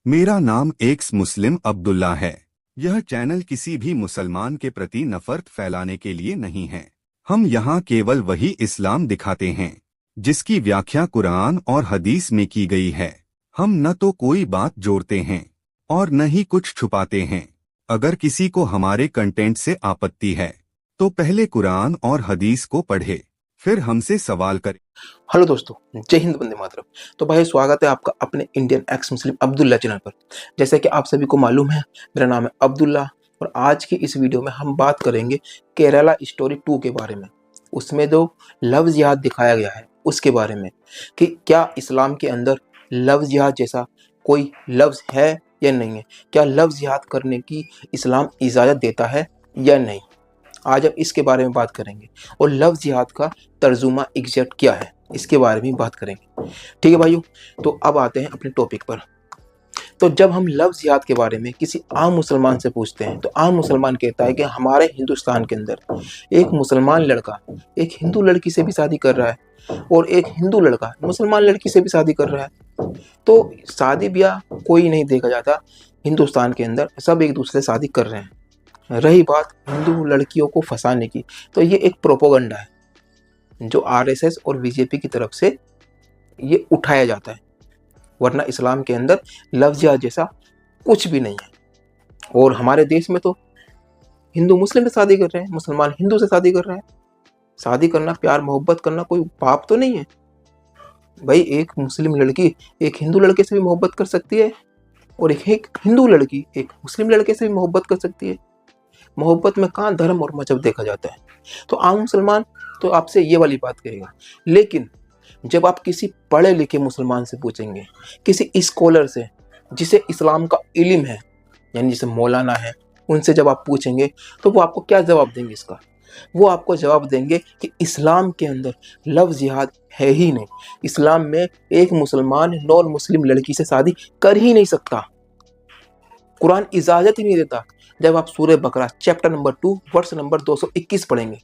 मेरा नाम एक्स मुस्लिम अब्दुल्ला है। यह चैनल किसी भी मुसलमान के प्रति नफरत फैलाने के लिए नहीं है। हम यहाँ केवल वही इस्लाम दिखाते हैं जिसकी व्याख्या कुरान और हदीस में की गई है। हम न तो कोई बात जोड़ते हैं और न ही कुछ छुपाते हैं। अगर किसी को हमारे कंटेंट से आपत्ति है तो पहले कुरान और हदीस को पढ़े, फिर हमसे सवाल करे। हेलो दोस्तों, जय हिंद, वंदे मातरम। तो भाई, स्वागत है आपका अपने इंडियन एक्स मुस्लिम अब्दुल्ला चैनल पर। जैसे कि आप सभी को मालूम है, मेरा नाम है अब्दुल्ला और आज की इस वीडियो में हम बात करेंगे केरला स्टोरी 2 के बारे में। उसमें जो लव जिहाद दिखाया गया है उसके बारे में कि क्या इस्लाम के अंदर लव जिहाद जैसा कोई लफ्ज़ है या नहीं है, क्या लव जिहाद करने की इस्लाम इजाज़त देता है या नहीं। आज हम इसके बारे में बात करेंगे और लव जिहाद का तर्जुमा एग्जैक्ट क्या है इसके बारे में बात करेंगे। ठीक है भाइयों, तो अब आते हैं अपने टॉपिक पर। तो जब हम लव जिहाद के बारे में किसी आम मुसलमान से पूछते हैं तो आम मुसलमान कहता है कि हमारे हिंदुस्तान के अंदर एक मुसलमान लड़का एक हिंदू लड़की से भी शादी कर रहा है और एक हिंदू लड़का मुसलमान लड़की से भी शादी कर रहा है। तो शादी ब्याह कोई नहीं देखा जाता हिंदुस्तान के अंदर, सब एक दूसरे से शादी कर रहे हैं। रही बात हिंदू लड़कियों को फंसाने की, तो ये एक प्रोपोगंडा है जो आरएसएस और बीजेपी की तरफ से ये उठाया जाता है, वरना इस्लाम के अंदर लव जिहाद जैसा कुछ भी नहीं है। और हमारे देश में तो हिंदू मुस्लिम से शादी कर रहे हैं, मुसलमान हिंदू से शादी कर रहे हैं। शादी करना, प्यार मोहब्बत करना कोई पाप तो नहीं है भाई। एक मुस्लिम लड़की एक हिंदू लड़के से भी मोहब्बत कर सकती है और एक हिंदू लड़की एक मुस्लिम लड़के से भी मोहब्बत कर सकती है। मोहब्बत में कहाँ धर्म और मजहब देखा जाता है। तो आम मुसलमान तो आपसे ये वाली बात कहेगा, लेकिन जब आप किसी पढ़े लिखे मुसलमान से पूछेंगे, किसी स्कॉलर से जिसे इस्लाम का इल्म है, यानी जिसे मौलाना है, उनसे जब आप पूछेंगे तो वो आपको क्या जवाब देंगे इसका। वो आपको जवाब देंगे कि इस्लाम के अंदर लव जिहाद है ही नहीं। इस्लाम में एक मुसलमान नॉन मुस्लिम लड़की से शादी कर ही नहीं सकता, कुरान इजाज़त ही नहीं देता। जब आप सूरह बकरा चैप्टर नंबर 2 वर्स नंबर 221 पढ़ेंगे,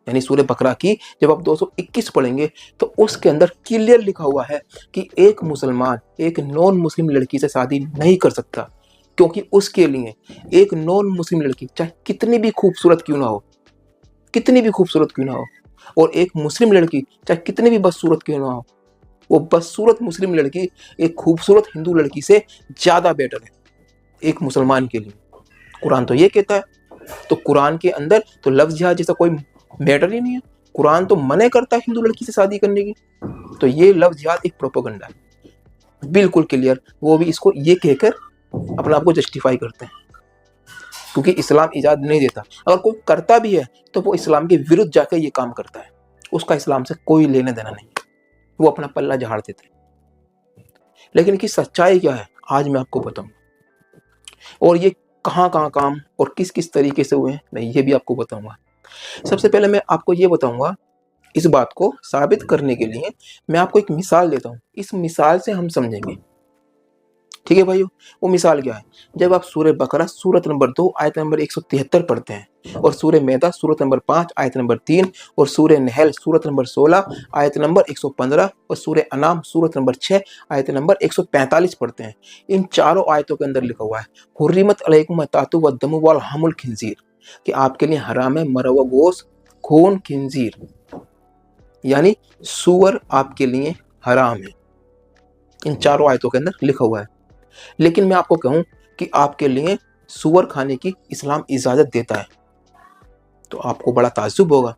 यानी सूरह बकरा की जब आप 221 पढ़ेंगे तो उसके अंदर क्लियर लिखा हुआ है कि एक मुसलमान एक नॉन मुस्लिम लड़की से शादी नहीं कर सकता, क्योंकि उसके लिए एक नॉन मुस्लिम लड़की चाहे कितनी भी खूबसूरत क्यों ना हो, कितनी भी खूबसूरत क्यों ना हो, और एक मुस्लिम लड़की चाहे कितनी भी बदसूरत क्यों ना हो, वो बदसूरत मुस्लिम लड़की एक खूबसूरत हिंदू लड़की से ज़्यादा बेटर है एक मुसलमान के लिए। कुरान तो ये कहता है। तो कुरान के अंदर तो लव जिहाद जैसा कोई मैटर ही नहीं है। कुरान तो मना करता है हिंदू लड़की से शादी करने की। तो ये लव जिहाद एक प्रोपेगेंडा है, बिल्कुल क्लियर। वो भी इसको ये कहकर अपने आप को जस्टिफाई करते हैं, क्योंकि इस्लाम इजाज़त नहीं देता। अगर कोई करता भी है तो वो इस्लाम के विरुद्ध जाकर ये काम करता है, उसका इस्लाम से कोई लेना देना नहीं, वो अपना पल्ला झाड़ देते हैं। लेकिन इसकी सच्चाई क्या है आज मैं आपको बताऊंगा, और ये कहाँ कहाँ काम और किस किस तरीके से हुए हैं मैं ये भी आपको बताऊंगा। सबसे पहले मैं आपको ये बताऊंगा, इस बात को साबित करने के लिए मैं आपको एक मिसाल देता हूँ। इस मिसाल से हम समझेंगे। ठीक है भाइयों, वो मिसाल क्या है। जब आप सूरह बकरा सूरत नंबर 2 आयत नंबर 173 पढ़ते हैं और सूरह मैदा सूरत नंबर 5 आयत नंबर 3 और सूरह नहल सूरत नंबर 16 आयत नंबर 115 और सूरह अनाम सूरत नंबर 6 आयत नंबर 145 पढ़ते हैं, इन चारों आयतों के अंदर लिखा हुआ है हुर्रिमत अलैकुम अत्तातु वद्दमु वल हमुल खिंजीर, कि आपके लिए हराम है मरा हुआ गोश्त, खून, खिंजीर, यानी सूअर आपके लिए हराम है। इन चारों आयतों के अंदर लिखा हुआ है। लेकिन मैं आपको कहूं कि आपके लिए सूअर खाने की इस्लाम इजाजत देता है तो आपको बड़ा ताज्जुब होगा,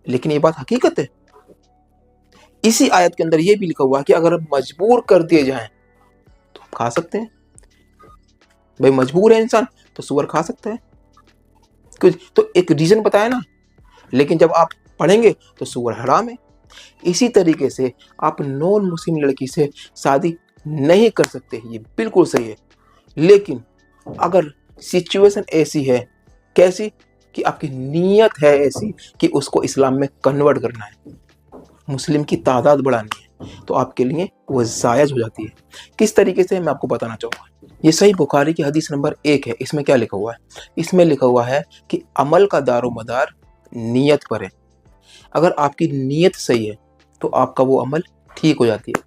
लेकिन ये बात हकीकत है। इसी आयत के अंदर ये भी लिखा हुआ है कि अगर आप मजबूर कर दिए जाएं तो आप खा सकते हैं। भाई मजबूर है इंसान तो सूअर खा सकता है, कुछ तो एक रीजन बताया ना। लेकिन जब आप पढ़ेंगे तो सूअर हराम है। इसी तरीके से आप नॉन मुस्लिम लड़की से शादी नहीं कर सकते, ये बिल्कुल सही है। लेकिन अगर सिचुएशन ऐसी है, कैसी, कि आपकी नीयत है ऐसी कि उसको इस्लाम में कन्वर्ट करना है, मुस्लिम की तादाद बढ़ानी है, तो आपके लिए वो जायज़ हो जाती है। किस तरीके से मैं आपको बताना चाहूँगा। ये सही बुखारी की हदीस नंबर 1 है। इसमें क्या लिखा हुआ है, इसमें लिखा हुआ है कि अमल का दारोमदार नीयत पर है। अगर आपकी नीयत सही है तो आपका वो अमल ठीक हो जाती है।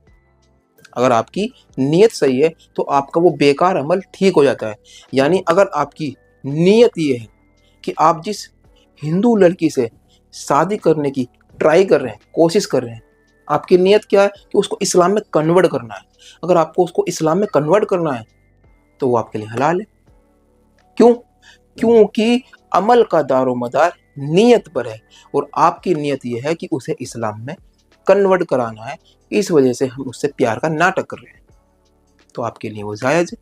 अगर आपकी नीयत सही है तो आपका वो बेकार अमल ठीक हो जाता है। यानी अगर आपकी नीयत ये है कि आप जिस हिंदू लड़की से शादी करने की ट्राई कर रहे हैं, कोशिश कर रहे हैं, आपकी नीयत क्या है कि उसको इस्लाम में कन्वर्ट करना है। अगर आपको उसको इस्लाम में कन्वर्ट करना है तो वो आपके लिए हलाल है। क्यों? क्योंकि अमल का दारोमदार नीयत पर है और आपकी नीयत ये है कि उसे इस्लाम में कन्वर्ट कराना है। इस वजह से हम उससे प्यार का नाटक कर रहे हैं, तो आपके लिए वो जायज़ है।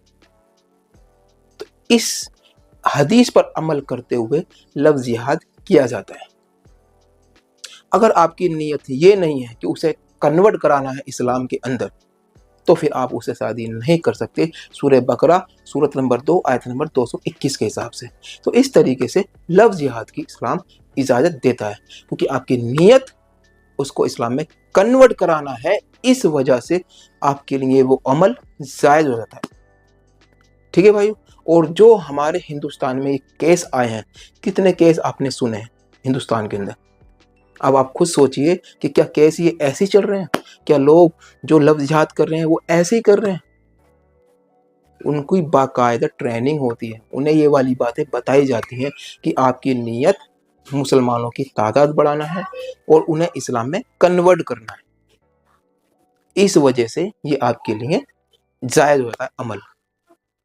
तो इस हदीस पर अमल करते हुए लफ्ज़ जिहाद किया जाता है। अगर आपकी नीयत ये नहीं है कि उसे कन्वर्ट कराना है इस्लाम के अंदर, तो फिर आप उससे शादी नहीं कर सकते, सूरह बकरा सूरत नंबर 2 आयत नंबर 221 के हिसाब से। तो इस तरीके से लफ्ज़ जिहाद की इस्लाम इजाज़त देता है, क्योंकि आपकी नीयत उसको इस्लाम में कन्वर्ट कराना है, इस वजह से आपके लिए वो अमल जायज़ हो जाता है। ठीक है भाई। और जो हमारे हिंदुस्तान में केस आए हैं, कितने केस आपने सुने हैं हिंदुस्तान के अंदर? अब आप खुद सोचिए कि क्या केस ये ऐसे ही चल रहे हैं? क्या लोग जो लफ्ज़ जिहाद कर रहे हैं वो ऐसे ही कर रहे हैं? उनकी बाकायदा ट्रेनिंग होती है, उन्हें ये वाली बातें बताई जाती हैं कि आपकी नीयत मुसलमानों की तादाद बढ़ाना है और उन्हें इस्लाम में कन्वर्ट करना है। इस वजह से ये आपके लिए जायज़ होता है अमल,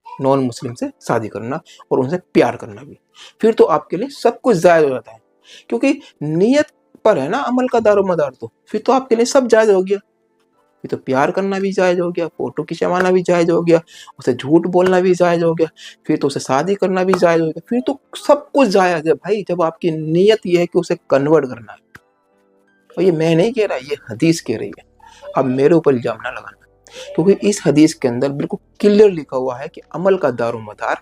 नॉन मुस्लिम से शादी करना और उनसे प्यार करना भी। फिर तो आपके लिए सब कुछ जायज़ हो जाता है, क्योंकि नीयत पर है ना अमल का दारोमदार। तो फिर तो आपके लिए सब जायज़ हो गया। फिर तो प्यार करना भी जायज़ हो गया, फ़ोटो खिंचवाना भी जायज़ हो गया, उसे झूठ बोलना भी जायज़ हो गया, फिर तो उसे शादी करना भी जायज़ हो गया, फिर तो सब कुछ जायज़ है भाई, जब आपकी नीयत ये है कि उसे कन्वर्ट करना है। और ये मैं नहीं कह रहा, ये हदीस कह रही है। अब मेरे ऊपर इल्ज़ाम ना लगाना, क्योंकि इस हदीस के अंदर बिल्कुल क्लियर लिखा हुआ है कि अमल का दारोमदार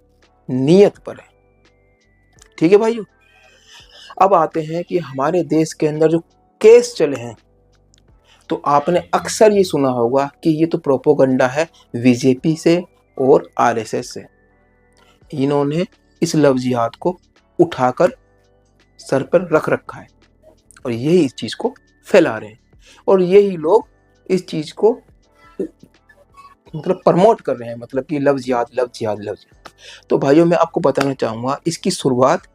नीयत पर है। ठीक है भाइयों। अब आते हैं कि हमारे देश के अंदर जो केस चले हैं, तो आपने अक्सर ये सुना होगा कि ये तो प्रोपोगंडा है बीजेपी से और आरएसएस से। इन्होंने इस लफ्ज़ जिहाद को उठाकर सर पर रख रखा है और यही इस चीज़ को फैला रहे हैं और यही लोग इस चीज़ को मतलब प्रमोट कर रहे हैं, मतलब कि लफ्ज़ जिहाद लफ्ज़ जिहाद लफ्ज़ जिहाद। तो भाइयों मैं आपको बताना चाहूँगा, इसकी शुरुआत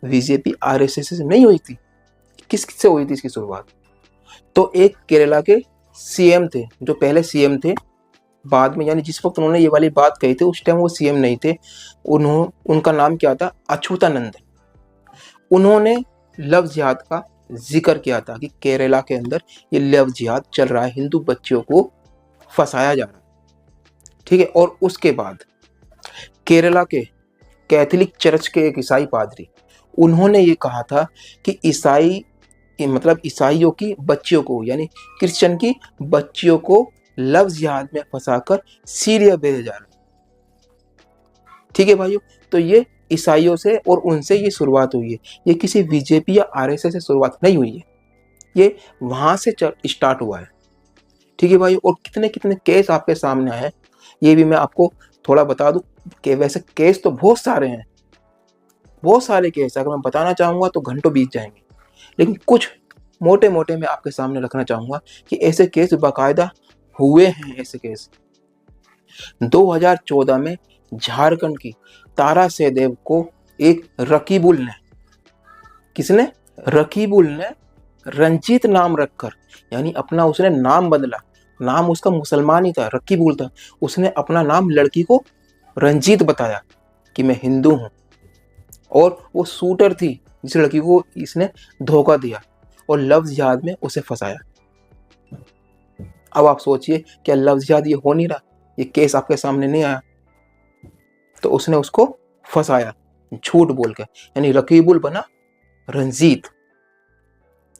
बीजेपी आरएसएस से नहीं हुई थी। किससे हुई थी इसकी शुरुआत? तो एक केरला के सीएम थे, जो पहले सीएम थे, बाद में यानी जिस वक्त उन्होंने ये वाली बात कही थी उस टाइम वो सीएम नहीं थे। उनका नाम क्या था? अच्युतानंद। उन्होंने लफ्ज़ जिहाद का जिक्र किया था कि केरला के अंदर ये लफ्ज़ जिहाद चल रहा है, हिंदू बच्चियों को फंसाया जा रहा है। ठीक है। और उसके बाद केरला के कैथोलिक चर्च के एक ईसाई पादरी, उन्होंने ये कहा था कि ईसाइयों की बच्चियों को यानी क्रिश्चियन की बच्चियों को लफ्ज़ जिहाद में फंसाकर सीरिया भेजा जा रहा है। ठीक है भाइयों। तो ये ईसाइयों से और उनसे ये शुरुआत हुई है, ये किसी बीजेपी या आरएसएस से शुरुआत नहीं हुई है, ये वहाँ से स्टार्ट हुआ है। ठीक है भाइयों। और कितने कितने केस आपके सामने आए हैं ये भी मैं आपको थोड़ा बता दूं कि वैसे केस तो बहुत सारे हैं, बहुत सारे केस। अगर मैं बताना चाहूँगा तो घंटों बीत जाएंगे, लेकिन कुछ मोटे मोटे मैं आपके सामने रखना चाहूँगा कि ऐसे केस बाकायदा हुए हैं। ऐसे केस 2014 में झारखंड की तारा सहदेव को एक रकीबुल ने, किसने? रकीबुल ने रंजीत नाम रखकर, यानी अपना उसने नाम बदला, नाम उसका मुसलमान ही था, रकीबुल था, उसने अपना नाम लड़की को रंजीत बताया कि मैं हिंदू हूँ, और वो शूटर थी जिस लड़की को इसने धोखा दिया और लफ्ज़ जिहाद में उसे फंसाया। अब आप सोचिए क्या लफ्ज़ जिहाद ये हो नहीं रहा, ये केस आपके सामने नहीं आया, तो उसने उसको फंसाया झूठ बोल के, यानी रकीबुल बना रंजीत।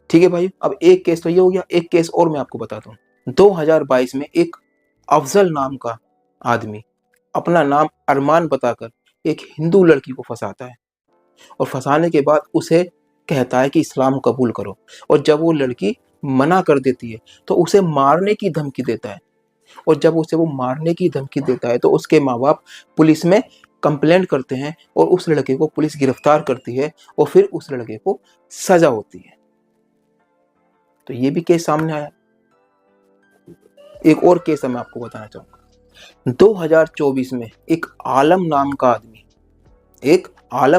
ठीक है भाई। अब एक केस तो ये हो गया, एक केस और मैं आपको बताता हूँ। 2022 में एक अफजल नाम का आदमी अपना नाम अरमान बताकर एक हिंदू लड़की को फंसाता है और फंसाने के बाद उसे कहता है कि इस्लाम कबूल करो, और जब वो लड़की मना कर देती है तो उसे मारने की धमकी देता है, और जब उसे वो मारने की धमकी देता है तो उसके माँ बाप पुलिस में कंप्लेंट करते हैं और उस लड़के को पुलिस गिरफ्तार करती है और फिर उस लड़के को सजा होती है। तो ये भी केस सामने आया। एक और केस मैं आपको बताना चाहूंगा। 2024 में एक आलम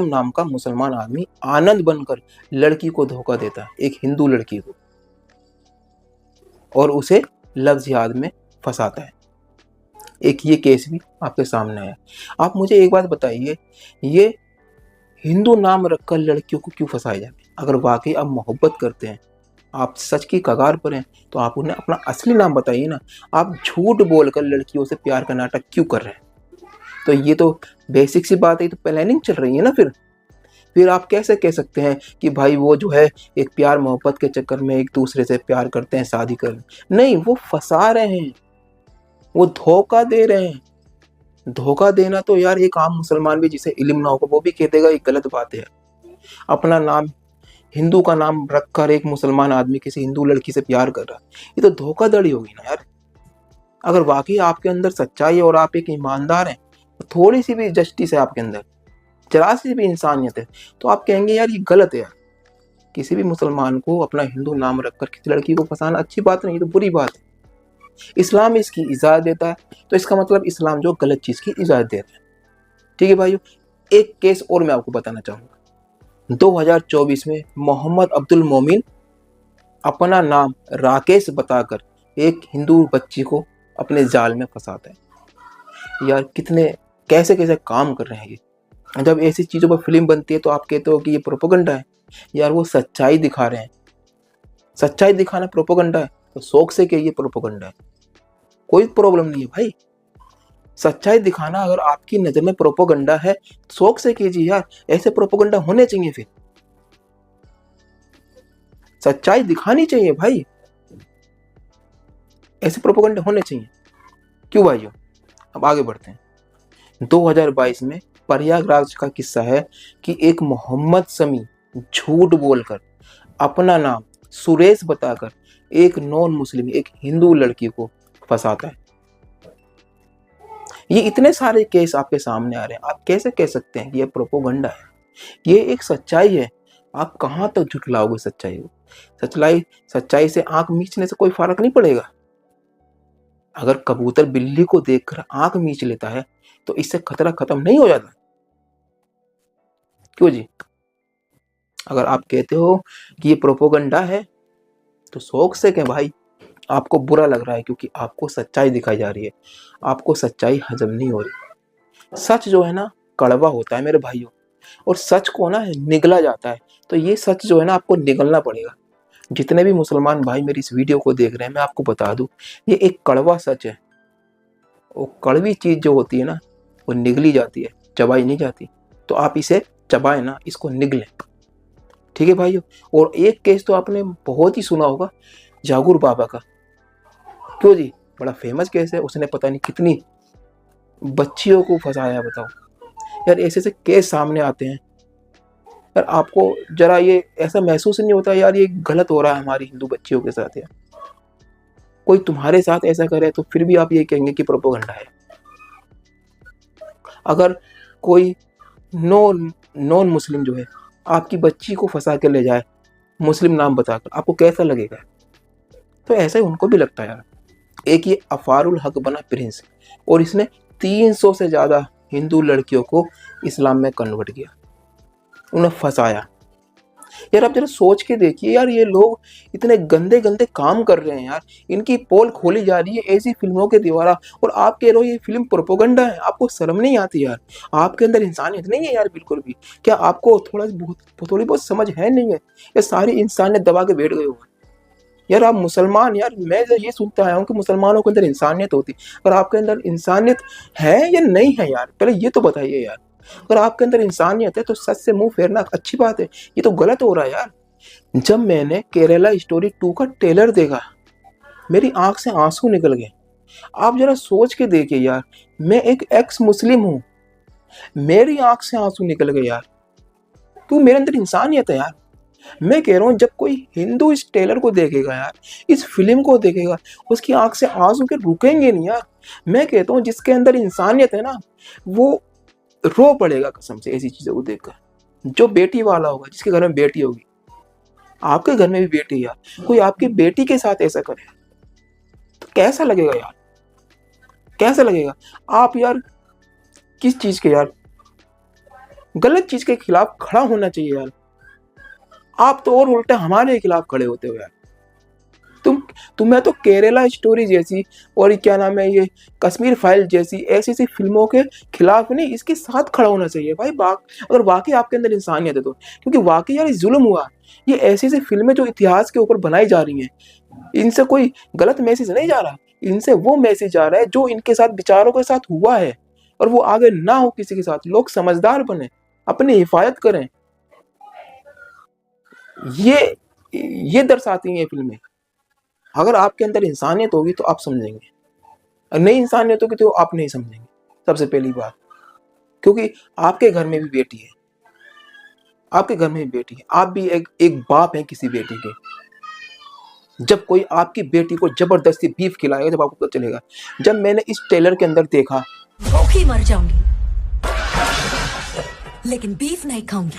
नाम का मुसलमान आदमी आनंद बनकर लड़की को धोखा देता है, एक हिंदू लड़की को, और उसे लव जिहाद में फंसाता है। एक ये केस भी आपके सामने है। आप मुझे एक बात बताइए, ये हिंदू नाम रखकर लड़कियों को क्यों फंसाया जाए? अगर वाकई आप मोहब्बत करते हैं, आप सच की कगार पर हैं, तो आप उन्हें अपना असली नाम बताइए ना। आप झूठ बोलकर लड़कियों से प्यार का नाटक क्यों कर रहे हैं? तो ये तो बेसिक सी बात है, तो प्लानिंग चल रही है ना। फिर आप कैसे कह सकते हैं कि भाई वो जो है एक प्यार मोहब्बत के चक्कर में एक दूसरे से प्यार करते हैं, शादी कर? नहीं, वो फंसा रहे हैं, वो धोखा दे रहे हैं। धोखा देना तो यार एक आम मुसलमान भी जिसे इल्म ना होगा वो भी कह देगा ये गलत बात है। अपना नाम, हिंदू का नाम रखकर एक मुसलमान आदमी किसी हिंदू लड़की से प्यार कर रहा है, ये तो धोखाधड़ी होगी ना यार। अगर वाकई आपके अंदर सच्चाई है और आप एक ईमानदार हैं, तो थोड़ी सी भी जस्टिस है आपके अंदर, जरा सी भी इंसानियत है, तो आप कहेंगे यार ये गलत है यार। किसी भी मुसलमान को अपना हिंदू नाम रखकर किसी लड़की को फंसाना अच्छी बात नहीं, तो बुरी बात है। इस्लाम इसकी इजाज़त देता है, तो इसका मतलब इस्लाम जो गलत चीज़ की इजाज़त देता है। ठीक है भाइयों, एक केस और मैं आपको बताना चाहूँगा। 2024 में मोहम्मद अब्दुल मोमिन अपना नाम राकेश बताकर एक हिंदू बच्ची को अपने जाल में फंसाता है। यार कितने कैसे कैसे काम कर रहे हैं ये। जब ऐसी चीज़ों पर फिल्म बनती है तो आप कहते हो कि ये प्रोपेगेंडा है। यार वो सच्चाई दिखा रहे हैं, सच्चाई दिखाना प्रोपेगेंडा है तो शौक से कहिए प्रोपेगेंडा है, कोई प्रॉब्लम नहीं है भाई। सच्चाई दिखाना अगर आपकी नज़र में प्रोपेगेंडा है, शौक से कीजिए यार, ऐसे प्रोपेगेंडा होने चाहिए। फिर सच्चाई दिखानी चाहिए भाई, ऐसे प्रोपेगेंडा होने चाहिए। क्यों भाइयों? अब आगे बढ़ते हैं। 2022 में प्रयागराज का किस्सा है कि एक मोहम्मद समी झूठ बोलकर अपना नाम सुरेश बताकर एक नॉन मुस्लिम, एक हिंदू लड़की को फंसाता है। ये इतने सारे केस आपके सामने आ रहे हैं, आप कैसे कह सकते हैं कि ये प्रोपेगेंडा है? ये एक सच्चाई है। आप कहां तक झुठलाओगे सच्चाई को? सच्चाई से आंख मीचने से कोई फर्क नहीं पड़ेगा। अगर कबूतर बिल्ली को देखकर आंख मीच लेता है तो इससे खतरा खत्म नहीं हो जाता? क्यों जी? अगर आप कहते हो कि ये प्रोपेगेंडा है तो शौक से कहें भाई, आपको बुरा लग रहा है क्योंकि आपको सच्चाई दिखाई जा रही है, आपको सच्चाई हजम नहीं हो रही। सच जो है ना कड़वा होता है मेरे भाइयों, और सच को ना निगला जाता है। तो ये सच जो है ना आपको निगलना पड़ेगा। जितने भी मुसलमान भाई मेरी इस वीडियो को देख रहे हैं, मैं आपको बता दूं, ये एक कड़वा सच है। वो कड़वी चीज़ जो होती है ना वो निगली जाती है, चबाई नहीं जाती। तो आप इसे चबाएं ना, इसको निगलें। ठीक है भाइयों। और एक केस तो आपने बहुत ही सुना होगा, जागूर बाबा का। क्यों जी? बड़ा फेमस केस है, उसने पता नहीं कितनी बच्चियों को फंसाया। बताओ यार, ऐसे ऐसे केस सामने आते हैं यार, आपको जरा ये ऐसा महसूस नहीं होता यार ये गलत हो रहा है हमारी हिंदू बच्चियों के साथ? यार कोई तुम्हारे साथ ऐसा करे तो फिर भी आप ये कहेंगे कि प्रोपेगेंडा है। अगर कोई नॉन मुस्लिम जो है आपकी बच्ची को फंसा के ले जाए मुस्लिम नाम बताकर, आपको कैसा लगेगा? तो ऐसा ही उनको भी लगता है यार। एक ये अफारुल हक बना प्रिंस, और इसने 300 से ज़्यादा हिंदू लड़कियों को इस्लाम में कन्वर्ट किया, उन्हें फंसाया। यार आप जरा सोच के देखिए यार, ये लोग इतने गंदे गंदे काम कर रहे हैं यार, इनकी पोल खोली जा रही है ऐसी फिल्मों के द्वारा, और आप कह रहे हो ये फिल्म प्रोपेगेंडा है। आपको शर्म नहीं आती यार? आपके अंदर इंसानियत नहीं है यार बिल्कुल भी? क्या आपको थोड़ी बहुत समझ है नहीं है? ये सारी इंसानियत दबा के बैठ गए हो यार। आप मुसलमान, यार मैं ये सुनता आया हूँ कि मुसलमानों के अंदर इंसानियत होती, पर आपके अंदर इंसानियत है या नहीं है यार? पहले ये तो बताइए यार। अगर आपके अंदर इंसानियत है तो सच से मुंह फेरना अच्छी बात है, ये तो गलत हो रहा है यार। जब मैंने केरला स्टोरी 2 का ट्रेलर देखा, मेरी आंख से आंसू निकल गए। आप जरा सोच के देखिए यार, मैं एक एक्स मुस्लिम हूँ, मेरी आंख से आंसू निकल गए यार। तो मेरे अंदर इंसानियत है यार। मैं कह रहा हूँ जब कोई हिंदू इस ट्रेलर को देखेगा यार, इस फिल्म को देखेगा, उसकी आंख से आंसू के रुकेंगे नहीं यार। मैं कहता हूँ जिसके अंदर इंसानियत है ना, वो रो पड़ेगा कसम से ऐसी चीजों को देखकर। जो बेटी वाला होगा, जिसके घर में बेटी होगी, आपके घर में भी बेटी है यार, कोई आपकी बेटी के साथ ऐसा करे तो कैसा लगेगा यार, कैसा लगेगा? आप यार किस चीज के यार, गलत चीज के खिलाफ खड़ा होना चाहिए यार। आप तो और उल्टा हमारे खिलाफ खड़े होते हो यार। तुम्हें तो केरला स्टोरी जैसी और क्या नाम है ये कश्मीर फाइल जैसी ऐसी ऐसी फिल्मों के खिलाफ नहीं, इसके साथ खड़ा होना चाहिए भाई। अगर वाकई आपके अंदर इंसानियत है तो, क्योंकि वाकई यार जुल्म हुआ। ये ऐसी ऐसी फिल्में जो इतिहास के ऊपर बनाई जा रही हैं, इनसे कोई गलत मैसेज नहीं जा रहा, इनसे वो मैसेज जा रहा है जो इनके साथ विचारों के साथ हुआ है, और वो आगे ना हो किसी के साथ। लोग समझदार बने, अपनी हिफाजत करें, ये दर्शाती हैं फिल्में। अगर आपके अंदर इंसानियत होगी तो आप समझेंगे, अगर नहीं इंसानियत होगी तो आप नहीं समझेंगे, सबसे पहली बात। क्योंकि आपके घर में भी बेटी है, आपके घर में भी बेटी है, आप भी एक बाप हैं किसी बेटी के। जब कोई आपकी बेटी को जबरदस्ती बीफ खिलाएगा, जब आपको पता चलेगा। जब मैंने इस ट्रेलर के अंदर देखा, भूखी मर जाऊंगी लेकिन बीफ नहीं खाऊंगी।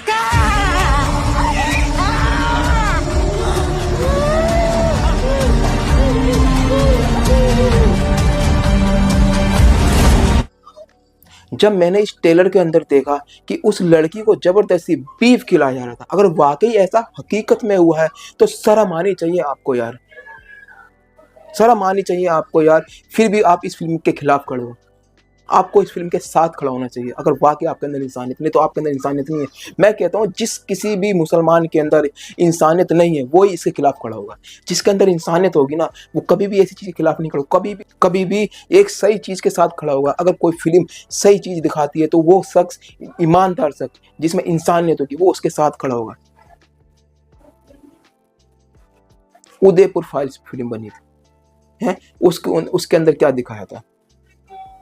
जब मैंने इस ट्रेलर के अंदर देखा कि उस लड़की को जबरदस्ती बीफ खिलाया जा रहा था, अगर वाकई ऐसा हकीकत में हुआ है तो शर्म आनी चाहिए आपको यार, शर्म आनी चाहिए आपको यार। फिर भी आप इस फिल्म के खिलाफ खड़े हो, आपको इस फिल्म के साथ खड़ा होना चाहिए अगर वाकई आपके अंदर इंसानियत नहीं तो। आपके अंदर इंसानियत नहीं है। मैं कहता हूँ जिस किसी भी मुसलमान के अंदर इंसानियत नहीं है वो ही इसके खिलाफ खड़ा होगा। जिसके अंदर इंसानियत होगी ना, वो कभी भी ऐसी चीज़ के खिलाफ नहीं खड़ा होगा, कभी भी एक सही चीज़ के साथ खड़ा होगा। अगर कोई फिल्म सही चीज़ दिखाती है तो वो शख्स, ईमानदार शख्स जिसमें इंसानियत होगी, वो उसके साथ खड़ा होगा। उदयपुर फाइल्स फिल्म बनी थी, है उसके अंदर क्या दिखाया था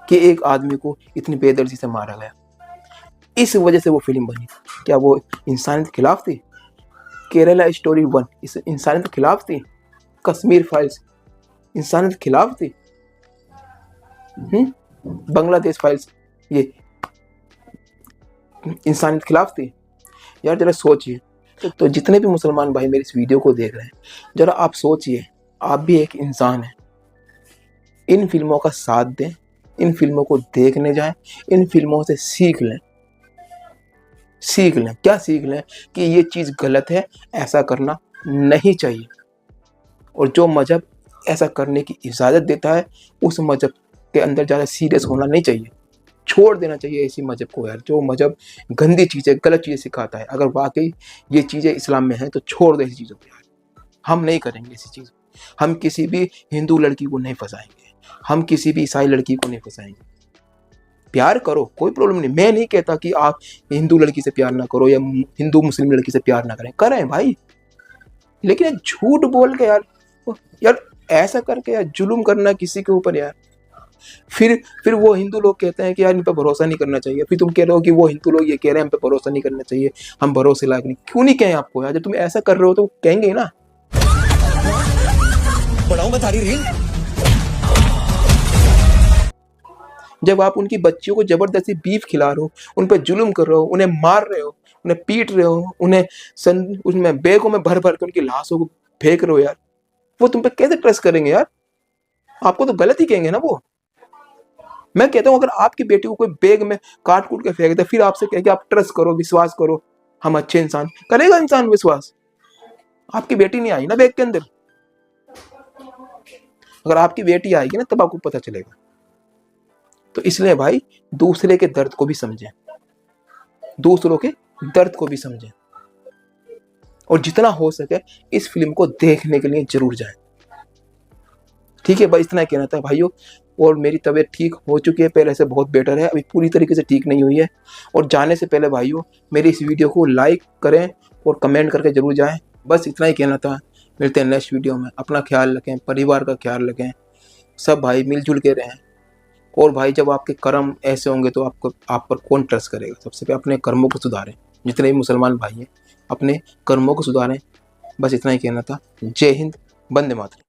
कि एक आदमी को इतनी बेदर्दी से मारा गया, इस वजह से वो फिल्म बनी। क्या वो इंसानियत के खिलाफ थी? केरला स्टोरी 1 इस इंसानियत के खिलाफ थी? कश्मीर फाइल्स इंसानियत के खिलाफ थी? बांग्लादेश फाइल्स ये इंसानियत के खिलाफ थी? यार जरा सोचिए। तो जितने भी मुसलमान भाई मेरे इस वीडियो को देख रहे हैं, जरा आप सोचिए, आप भी एक इंसान हैं। इन फिल्मों का साथ दें, इन फिल्मों को देखने जाएं, इन फिल्मों से सीख लें। क्या सीख लें? कि ये चीज़ गलत है, ऐसा करना नहीं चाहिए। और जो मजहब ऐसा करने की इजाज़त देता है, उस मजहब के अंदर ज़्यादा सीरियस होना नहीं चाहिए। छोड़ देना चाहिए ऐसी मजहब को यार, जो मजहब गंदी चीज़ें, गलत चीज़ें सिखाता है। अगर वाकई ये चीज़ें इस्लाम में हैं तो छोड़ दो ऐसी चीज़ों को यार। हम नहीं करेंगे ऐसी चीज़। हम किसी भी हिंदू लड़की को नहीं फंसाएंगे, हम किसी भी ईसाई लड़की को नहीं फंसाएंगे। प्यार करो, कोई प्रॉब्लम नहीं। मैं नहीं कहता कि आप हिंदू लड़की से प्यार ना करो या हिंदू मुस्लिम लड़की से प्यार ना करें भाई, लेकिन झूठ बोल के यार ऐसा करके यार जुल्म करना किसी के ऊपर यार। फिर वो हिंदू लोग कहते हैं कि यार इन पर भरोसा नहीं करना चाहिए। फिर तुम कह रहे हो कि वो हिंदू लोग ये कह रहे हैं हम पे भरोसा नहीं करना चाहिए, हम भरोसे लायक नहीं। क्यों नहीं कहें आपको यार? जब तुम ऐसा कर रहे हो तो कहेंगे ही ना। बढ़ाऊंगा तारी रील। जब आप उनकी बच्चियों को जबरदस्ती बीफ खिला रहे हो, उन पर जुल्म कर रहे हो, उन्हें मार रहे हो, उन्हें पीट रहे हो, उन्हें उसमें बैगों में भर भर के उनकी लाशों को फेंक रहे हो यार, वो तुम पे कैसे ट्रस्ट करेंगे यार? आपको तो गलत ही कहेंगे ना वो। मैं कहता हूँ अगर आपकी बेटी को कोई बैग में काट कूट के फेंक दे, फिर आपसे कहे कि आप ट्रस्ट करो, विश्वास करो, हम अच्छे इंसान, करेगा इंसान विश्वास? आपकी बेटी नहीं आई ना बैग के अंदर। अगर आपकी बेटी आएगी ना तब आपको पता चलेगा। तो इसलिए भाई दूसरे के दर्द को भी समझें, दूसरों के दर्द को भी समझें, और जितना हो सके इस फिल्म को देखने के लिए जरूर जाएं। ठीक है भाई, इतना ही कहना था भाइयों। और मेरी तबीयत ठीक हो चुकी है, पहले से बहुत बेटर है, अभी पूरी तरीके से ठीक नहीं हुई है। और जाने से पहले भाइयों मेरी इस वीडियो को लाइक करें और कमेंट करके जरूर जाएं। बस इतना ही कहना था। मिलते हैं नेक्स्ट वीडियो में। अपना ख्याल रखें, परिवार का ख्याल रखें, सब भाई मिलजुल के रहें। और भाई जब आपके कर्म ऐसे होंगे तो आप पर कौन ट्रस्ट करेगा? सबसे पहले अपने कर्मों को सुधारें। जितने भी मुसलमान भाई हैं अपने कर्मों को सुधारें। बस इतना ही कहना था। जय हिंद, वंदे मातरम।